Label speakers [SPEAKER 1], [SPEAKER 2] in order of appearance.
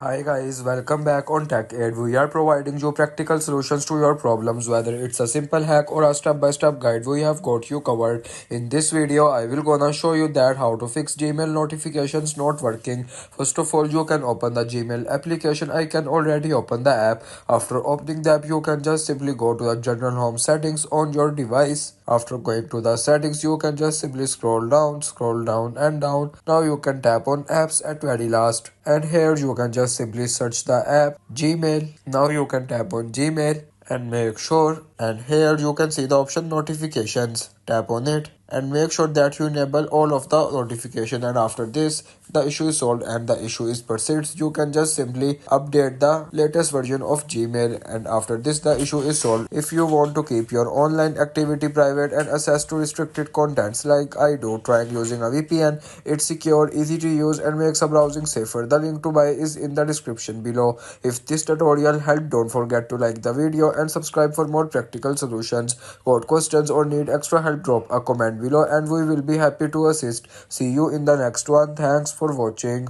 [SPEAKER 1] Hi guys, welcome back on Tech Aid. We are providing you practical solutions to your problems, whether it's a simple hack or a step-by-step guide. We have got you covered. In this video, I will gonna show you that how to fix Gmail notifications not working. First of all, you can open the Gmail application. I can already open the app. After opening the app, you can just simply go to the general home settings on your device. After going to the settings, you can just simply scroll down and down. Now you can tap on apps at very last. And here you can just simply search the app Gmail. Now you can tap on Gmail and make sure, and here you can see the option notifications. Tap on it and make sure that you enable all of the notification, and after this the issue is solved and the issue is persists. You can just simply update the latest version of Gmail, and after this the issue is solved. If you want to keep your online activity private and access to restricted contents like I do, trying using a VPN. It's secure, easy to use and makes a browsing safer. The link to buy is in the description below. If this tutorial helped, don't forget to like the video and subscribe for more practical solutions. Got questions or need extra help, drop a comment below and we will be happy to assist. See you in the next one. Thanks for watching.